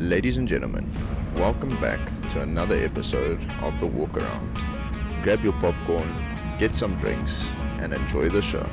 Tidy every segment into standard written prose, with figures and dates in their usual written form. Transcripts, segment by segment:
Ladies and gentlemen, welcome back to another episode of the Walk Around. Grab your popcorn, get some drinks, and enjoy the show.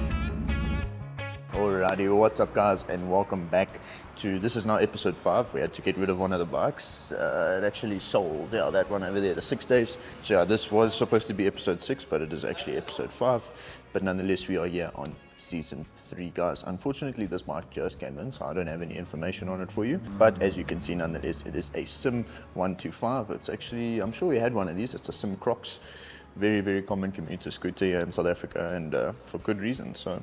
Alrighty, what's up guys, and welcome back to, this is now episode 5. We had to get rid of one of the bikes. It actually sold, that one over there, the 6 days. So this was supposed to be episode 6, but it is actually episode 5. But nonetheless, we are here on season 3, guys. Unfortunately, this bike just came in, so I don't have any information on it for you. But as you can see, nonetheless, it is a Sym 125. It's actually, I'm sure we had one of these. It's a Sym Crox. Very, very common commuter scooter here in South Africa, and for good reason. So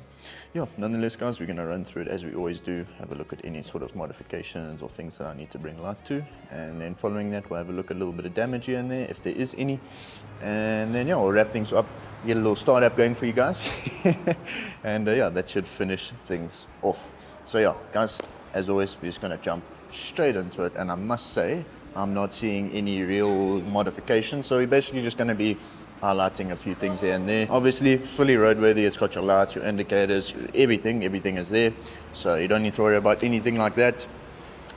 yeah, nonetheless guys, we're going to run through it as we always do, have a look at any sort of modifications or things that I need to bring light to, and then following that we'll have a look at a little bit of damage here and there if there is any, and then we'll wrap things up, get a little startup going for you guys and that should finish things off. So guys, as always, we're just going to jump straight into it, and I must say I'm not seeing any real modifications, so we're basically just going to be highlighting a few things here and there. Obviously fully roadworthy. It's got your lights, your indicators, everything is there, so you don't need to worry about anything like that.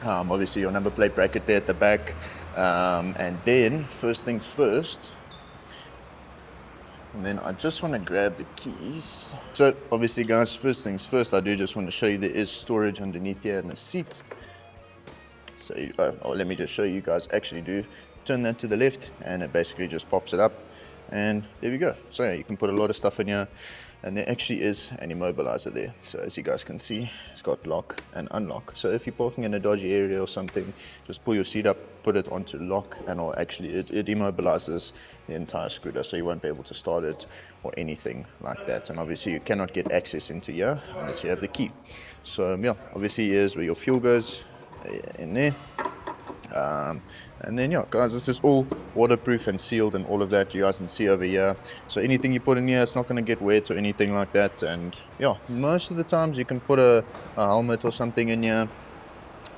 Obviously your number plate bracket there at the back, and then first things first, and then I just want to grab the keys. So obviously guys, first things first, I do just want to show you there is storage underneath here in the seat. So let me just show you guys. Actually do turn that to the left and it basically just pops it up, and there we go. So you can put a lot of stuff in here, and there actually is an immobilizer there. So as you guys can see, it's got lock and unlock. So if you're parking in a dodgy area or something, just pull your seat up, put it onto lock, and it immobilizes the entire scooter, so you won't be able to start it or anything like that. And obviously you cannot get access into here unless you have the key. So obviously here's where your fuel goes in there. And then guys, this is all waterproof and sealed and all of that. You guys can see over here, so anything you put in here, it's not going to get wet or anything like that. And most of the times you can put a helmet or something in here.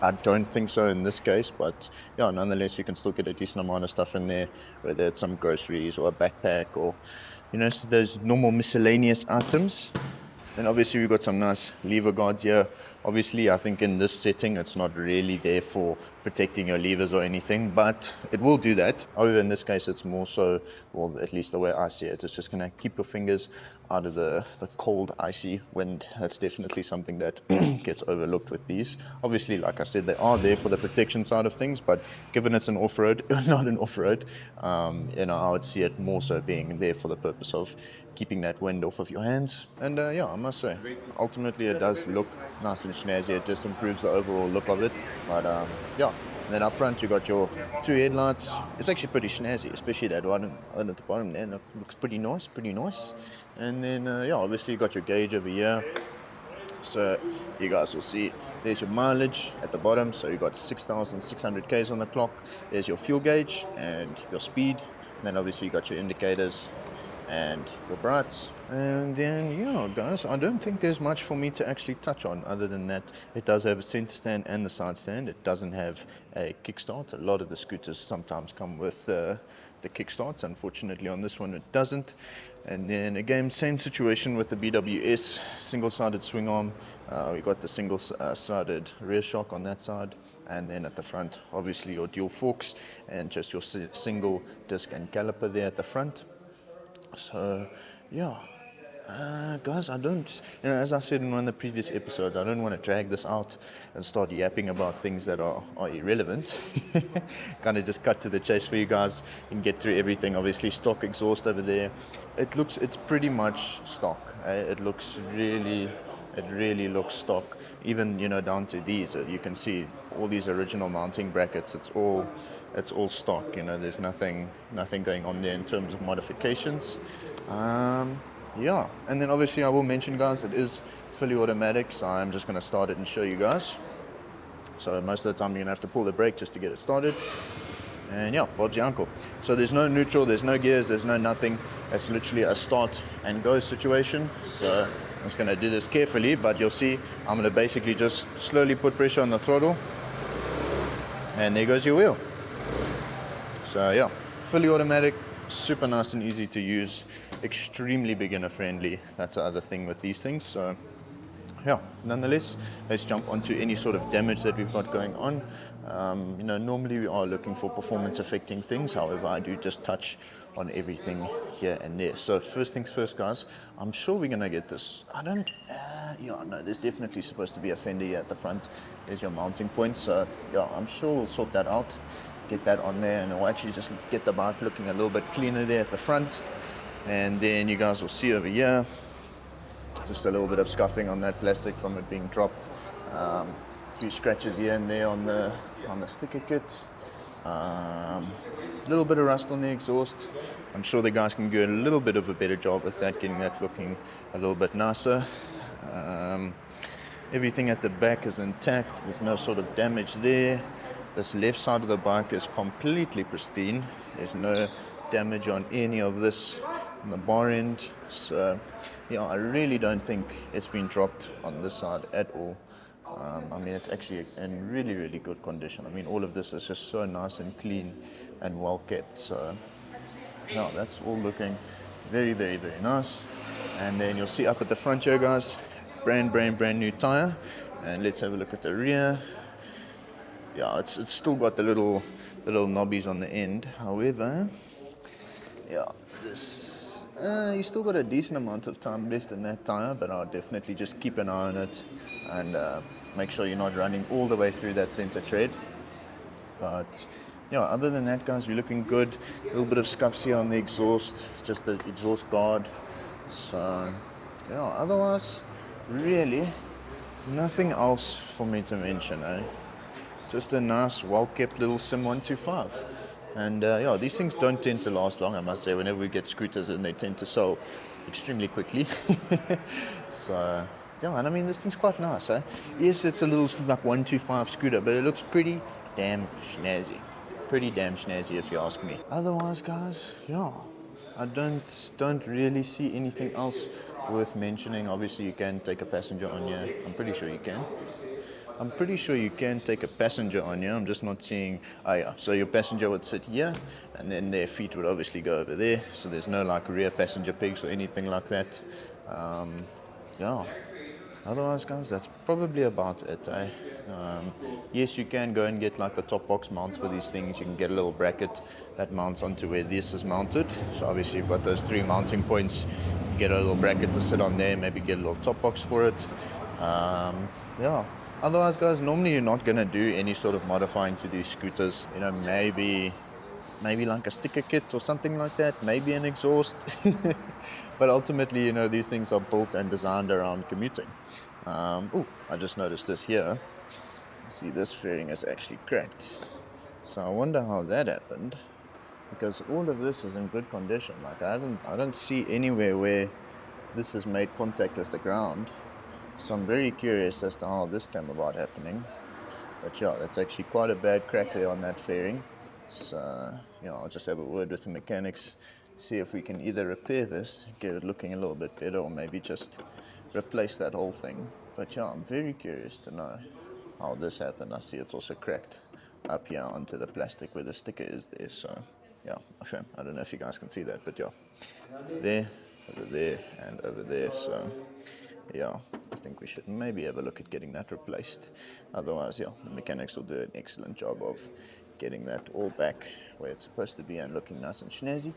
I don't think so in this case, but nonetheless you can still get a decent amount of stuff in there, whether it's some groceries or a backpack or so those normal miscellaneous items. And obviously we've got some nice lever guards here. Obviously I think in this setting it's not really there for protecting your levers or anything, but it will do that. However, in this case it's more so, well, at least the way I see it, it's just going to keep your fingers out of the cold, icy wind. That's definitely something that gets overlooked with these. Obviously, like I said, they are there for the protection side of things, but given it's an off-road, not an off-road, I would see it more so being there for the purpose of keeping that wind off of your hands. And I must say, ultimately it does look nice and snazzy. It just improves the overall look of it. But and then up front you got your 2 headlights. It's actually pretty snazzy, especially that one at the bottom there. It looks pretty nice. And then obviously you got your gauge over here. So you guys will see there's your mileage at the bottom, so you got 6,600 k's on the clock. There's your fuel gauge and your speed, and then obviously you got your indicators and your brights. And then guys, I don't think there's much for me to actually touch on other than that it does have a center stand and the side stand. It doesn't have a kickstart. A lot of the scooters sometimes come with the kickstarts. Unfortunately on this one it doesn't. And then again, same situation with the BWS, single-sided swing arm. We got the single-sided rear shock on that side, and then at the front obviously your dual forks and just your single disc and caliper there at the front. So guys, I don't, as I said in one of the previous episodes, I don't want to drag this out and start yapping about things that are irrelevant. Kind of just cut to the chase for you guys and get through everything. Obviously stock exhaust over there, it's pretty much stock. It really looks stock, even down to these. You can see all these original mounting brackets. It's all stock. There's nothing going on there in terms of modifications. And then obviously I will mention, guys, it is fully automatic, so I'm just going to start it and show you guys. So most of the time you're going to have to pull the brake just to get it started. And Bob's your uncle. So there's no neutral, there's no gears, there's no nothing. It's literally a start and go situation. So I'm just going to do this carefully, but you'll see I'm going to basically just slowly put pressure on the throttle, and there goes your wheel. So fully automatic, super nice and easy to use, extremely beginner friendly. That's the other thing with these things. So nonetheless, let's jump onto any sort of damage that we've got going on. Normally we are looking for performance affecting things. However, I do just touch on everything here and there. So first things first, guys, I'm sure we're going to get this. No, there's definitely supposed to be a fender here at the front. There's your mounting point. So yeah, I'm sure we'll sort that out, get that on there, and it'll actually just get the bike looking a little bit cleaner there at the front. And then you guys will see over here, just a little bit of scuffing on that plastic from it being dropped. A few scratches here and there on the sticker kit. A little bit of rust on the exhaust. I'm sure the guys can do a little bit of a better job with that, getting that looking a little bit nicer. Everything at the back is intact. There's no sort of damage there. This left side of the bike is completely pristine. There's no damage on any of this on the bar end. So yeah, I really don't think it's been dropped on this side at all. It's actually in really, really good condition. All of this is just so nice and clean and well kept. So yeah, that's all looking very, very, very nice. And then you'll see up at the front here, guys, brand new tire. And let's have a look at the rear. Yeah, it's still got the little knobbies on the end. However, yeah, you still got a decent amount of time left in that tire, but I'll definitely just keep an eye on it and make sure you're not running all the way through that center tread. But yeah, other than that, guys, we're looking good. A little bit of scuffs here on the exhaust, just the exhaust guard. So yeah, otherwise, really nothing else for me to mention, eh? Just a nice, well-kept little Sym 125. And yeah, these things don't tend to last long, I must say. Whenever we get scooters, and they tend to sell extremely quickly. So yeah, and this thing's quite nice, eh? Yes, it's a little like 125 scooter, but it looks pretty damn snazzy. Pretty damn snazzy, if you ask me. Otherwise, guys, yeah, I don't really see anything else worth mentioning. Obviously, you can take a passenger on here. I'm pretty sure you can. Take a passenger on you. I'm just not seeing. Oh yeah, so your passenger would sit here, and then their feet would obviously go over there. So there's no like rear passenger pegs or anything like that. Yeah. Otherwise, guys, that's probably about it. Yes, you can go and get like the top box mounts for these things. You can get a little bracket that mounts onto where this is mounted. So obviously you've got those 3 mounting points. You get a little bracket to sit on there. Maybe get a little top box for it. Yeah. Otherwise, guys, normally you're not going to do any sort of modifying to these scooters. Maybe like a sticker kit or something like that. Maybe an exhaust. But ultimately, these things are built and designed around commuting. I just noticed this here. See, this fairing is actually cracked. So I wonder how that happened. Because all of this is in good condition. Like I don't see anywhere where this has made contact with the ground. So I'm very curious as to how this came about happening. But yeah, that's actually quite a bad crack there on that fairing. So yeah, I'll just have a word with the mechanics, see if we can either repair this, get it looking a little bit better, or maybe just replace that whole thing. But yeah, I'm very curious to know how this happened. I see it's also cracked up here onto the plastic where the sticker is there. So yeah, I'll show you. I don't know if you guys can see that, but yeah, there, over there, and over there. So yeah, I think we should maybe have a look at getting that replaced. Otherwise, yeah, the mechanics will do an excellent job of getting that all back where it's supposed to be and looking nice and snazzy.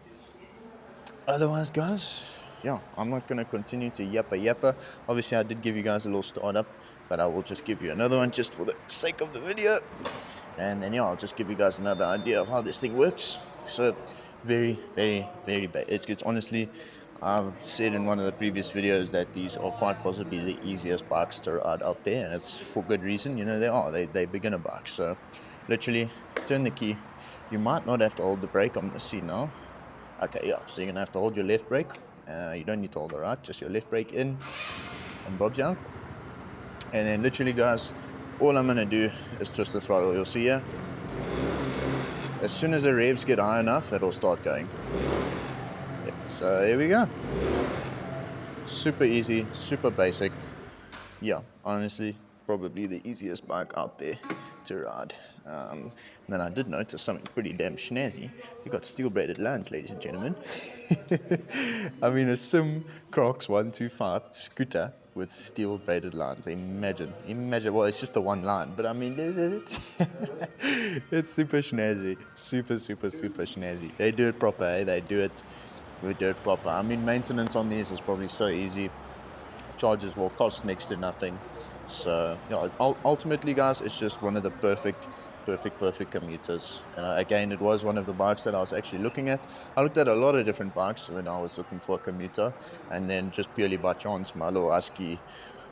Otherwise, guys, yeah, I'm not going to continue to yappa. Obviously, I did give you guys a little startup, but I will just give you another one just for the sake of the video. And then, yeah, I'll just give you guys another idea of how this thing works. So, very, very, very bad. It's honestly, I've said in one of the previous videos that these are quite possibly the easiest bikes to ride out there, and it's for good reason. They're beginner bikes. So, literally, turn the key. You might not have to hold the brake. I'm going to see now. Okay, yeah, so you're going to have to hold your left brake. You don't need to hold the right, just your left brake in and bobs out. And then literally, guys, all I'm going to do is twist the throttle. You'll see here. As soon as the revs get high enough, it'll start going. Yep, so here we go. Super easy, super basic. Yeah, honestly, probably the easiest bike out there to ride. Then I did notice something pretty damn snazzy. You got steel braided lines, ladies and gentlemen. A Sym Crox125 scooter with steel braided lines. Imagine. Well, it's just the one line, but I mean, it's it's super snazzy, super snazzy. They do it proper, eh? They do it proper. I mean, maintenance on these is probably so easy. Charges will cost next to nothing. So yeah, ultimately, guys, it's just one of the perfect commuters. And again, it was one of the bikes that I was actually looking at. I looked at a lot of different bikes when I was looking for a commuter, and then just purely by chance, my little Husky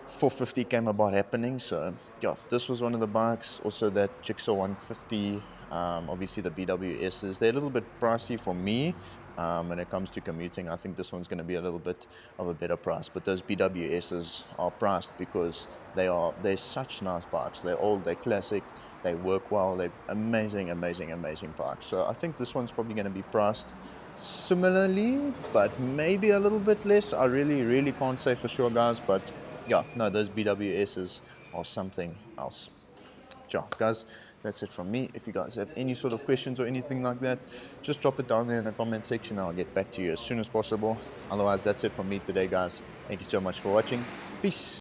450 came about happening. So yeah, this was one of the bikes. Also that Jigsaw 150. Obviously the BWSs, they're a little bit pricey for me. When it comes to commuting, I think this one's going to be a little bit of a better price. But those BWSs are priced because they're such nice bikes. They're old, they're classic, they work well, they're amazing bikes. So I think this one's probably going to be priced similarly, but maybe a little bit less. I really can't say for sure, guys. But yeah, no, those BWSs are something else. Sure, guys, that's it from me. If you guys have any sort of questions or anything like that, just drop it down there in the comment section. I'll get back to you as soon as possible. Otherwise, that's it from me today, guys. Thank you so much for watching. Peace.